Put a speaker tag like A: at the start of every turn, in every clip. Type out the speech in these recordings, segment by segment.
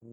A: Hi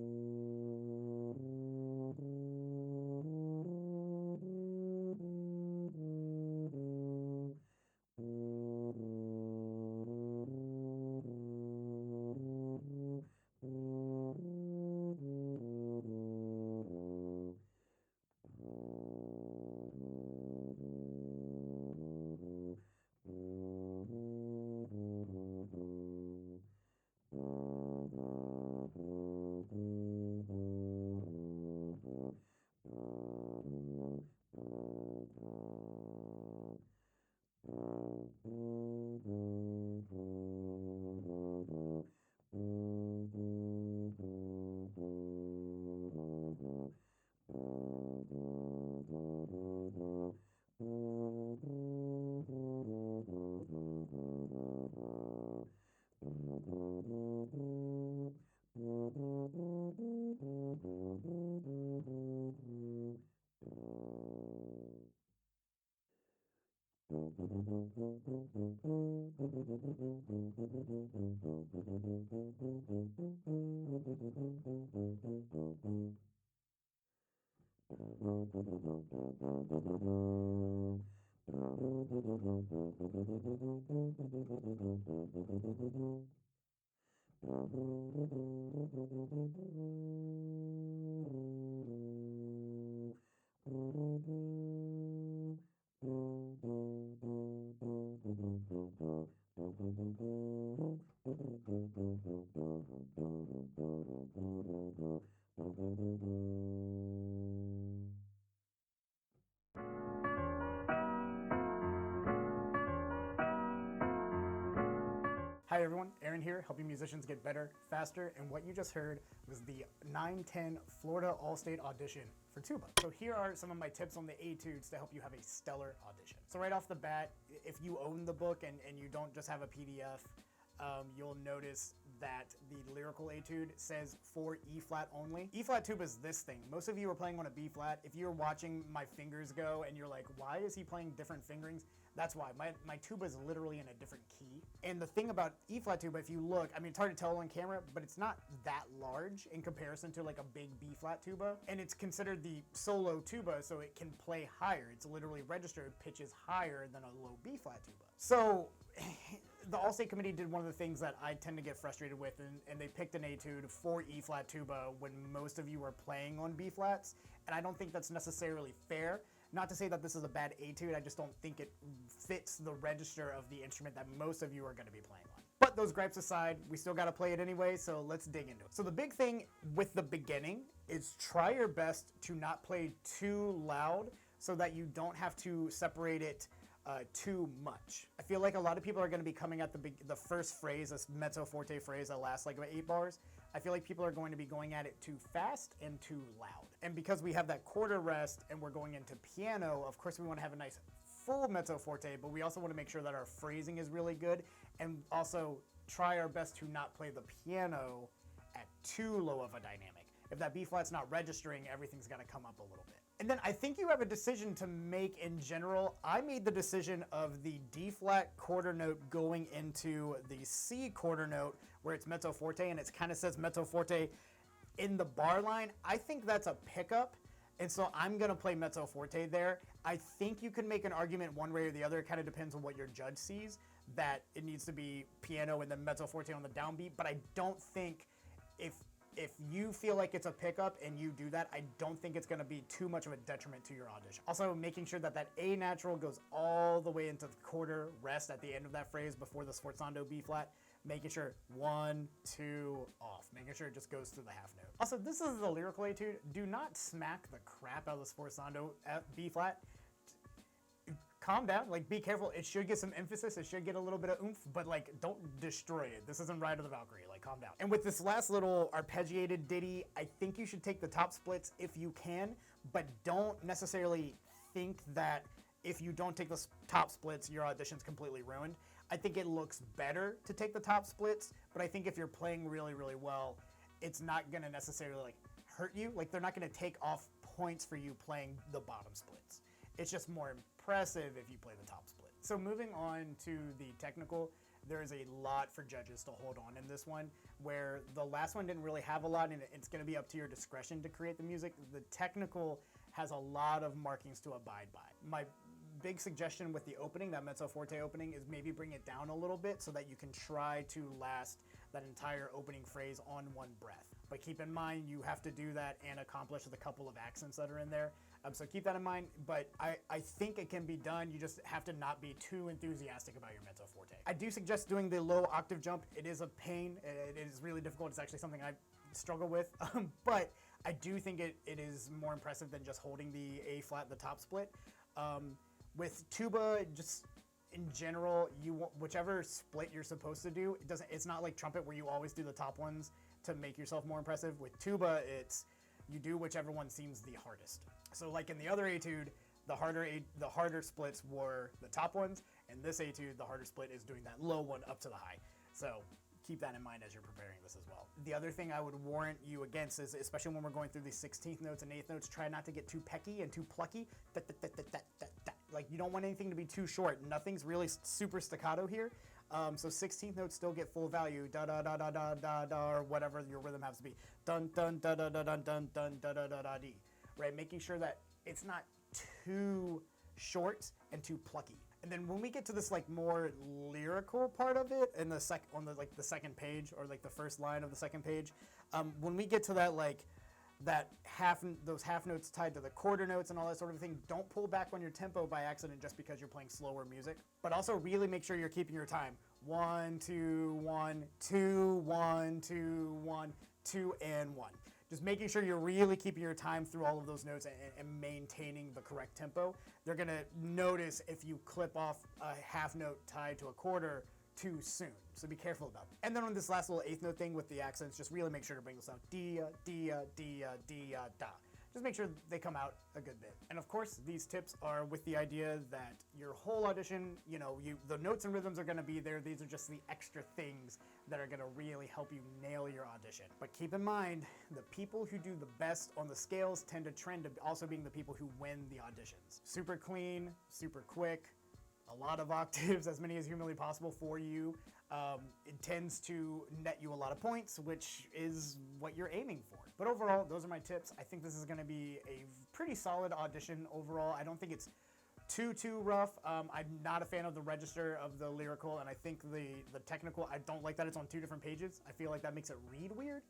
A: everyone, Aaron here, helping musicians get better, faster, and what you just heard was the 9-10 Florida All-State Audition for tuba. So here are some of my tips on the etudes to help you have a stellar audition. So right off the bat, if you own the book and you don't just have a PDF, you'll notice that the lyrical etude says for E flat only. E flat tuba is this thing. Most of you are playing on a B flat. If you're watching my fingers go and you're like, why is he playing different fingerings? That's why. My tuba is literally in a different key. And the thing about E flat tuba, if you look, I mean, it's hard to tell on camera, but it's not that large in comparison to like a big B flat tuba. And it's considered the solo tuba, so it can play higher. It's literally registered pitches higher than a low B flat tuba. So the All-State Committee did one of the things that I tend to get frustrated with, and they picked an etude for E flat tuba when most of you are playing on B flats, and I don't think that's necessarily fair. Not to say that this is a bad etude, I just don't think it fits the register of the instrument that most of you are going to be playing on. But those gripes aside, we still got to play it anyway, so let's dig into it. So the big thing with the beginning is try your best to not play too loud so that you don't have to separate it too much. I feel like a lot of people are going to be coming at the first phrase, this mezzo forte phrase that lasts like about 8 bars. I feel like people are going to be going at it too fast and too loud. And because we have that quarter rest and we're going into piano, of course we want to have a nice full mezzo forte, but we also want to make sure that our phrasing is really good and also try our best to not play the piano at too low of a dynamic. If that B flat's not registering, everything's got to come up a little bit. And then I think you have a decision to make in general. I made the decision of the D flat quarter note going into the C quarter note where it's mezzo forte, and it kind of says mezzo forte in the bar line. I think that's a pickup, and so I'm going to play mezzo forte there. I think you can make an argument one way or the other. It kind of depends on what your judge sees, that it needs to be piano and then mezzo forte on the downbeat, but I don't think if you feel like it's a pickup and you do that, I don't think it's going to be too much of a detriment to your audition. Also, making sure that that A natural goes all the way into the quarter rest at the end of that phrase before the sforzando B flat, making sure 1, 2, off, making sure it just goes through the half note. Also, this is the lyrical etude. Do not smack the crap out of the sforzando at B flat. Calm down, like be careful. It should get some emphasis, it should get a little bit of oomph, but like don't destroy it. This isn't Ride of the Valkyrie, like calm down. And with this last little arpeggiated ditty, I think you should take the top splits if you can, but don't necessarily think that if you don't take the top splits, your audition's completely ruined. I think it looks better to take the top splits, but I think if you're playing really, really well, it's not gonna necessarily like hurt you. Like they're not gonna take off points for you playing the bottom splits. It's just more impressive if you play the top split. So moving on to the technical, there is a lot for judges to hold on in this one, where the last one didn't really have a lot, and it's going to be up to your discretion to create the music. The technical has a lot of markings to abide by. My big suggestion with the opening, that mezzo forte opening, is maybe bring it down a little bit so that you can try to last that entire opening phrase on one breath. But keep in mind, you have to do that and accomplish the couple of accents that are in there. So keep that in mind, but I think it can be done. You just have to not be too enthusiastic about your mezzo forte. I do suggest doing the low octave jump. It is a pain. It is really difficult. It's actually something I struggle with, but I do think it is more impressive than just holding the A flat, the top split. With tuba, just in general, you want whichever split you're supposed to do. It's not like trumpet where you always do the top ones to make yourself more impressive. With tuba, you do whichever one seems the hardest. So like in the other etude, the harder splits were the top ones, and this etude, the harder split is doing that low one up to the high. So keep that in mind as you're preparing this as well. The other thing I would warrant you against is, especially when we're going through these 16th notes and 8th notes, try not to get too pecky and too plucky. Like, you don't want anything to be too short. Nothing's really super staccato here. So 16th notes still get full value, da da da da da da da, or whatever your rhythm has to be, dun dun da da da dun dun dun da da da da dee, right? Making sure that it's not too short and too plucky. And then when we get to this like more lyrical part of it, in the the second page, or like the first line of the second page, when we get to that those half notes tied to the quarter notes and all that sort of thing, don't pull back on your tempo by accident just because you're playing slower music. But also really make sure you're keeping your time. 1, 2, 1, 2, 1, 2, 1, 2, and 1. Just making sure you're really keeping your time through all of those notes and maintaining the correct tempo. They're gonna notice if you clip off a half note tied to a quarter too soon. So be careful about it. And then on this last little 8th note thing with the accents, just really make sure to bring this out. Dia, dia, dia, dia, da. Just make sure they come out a good bit. And of course, these tips are with the idea that your whole audition, the notes and rhythms are gonna be there. These are just the extra things that are gonna really help you nail your audition. But keep in mind, the people who do the best on the scales tend to trend to also being the people who win the auditions. Super clean, super quick, a lot of octaves, as many as humanly possible for you. It tends to net you a lot of points, which is what you're aiming for. But overall, those are my tips. I think this is gonna be a pretty solid audition overall. I don't think it's too rough. I'm not a fan of the register of the lyrical, and I think the technical, I don't like that it's on 2 different pages. I feel like that makes it read weird.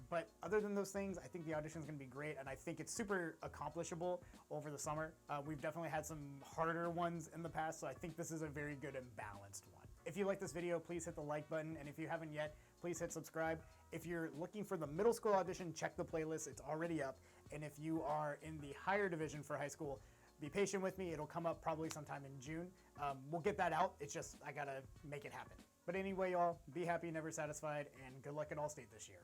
A: But other than those things, I think the audition is going to be great, and I think it's super accomplishable over the summer. We've definitely had some harder ones in the past, so I think this is a very good and balanced one. If you like this video, please hit the like button, and if you haven't yet, please hit subscribe. If you're looking for the middle school audition, check the playlist. It's already up. And if you are in the higher division for high school, be patient with me. It'll come up probably sometime in June. We'll get that out. It's just, I gotta make it happen. But anyway, y'all, be happy, never satisfied, and good luck at Allstate this year.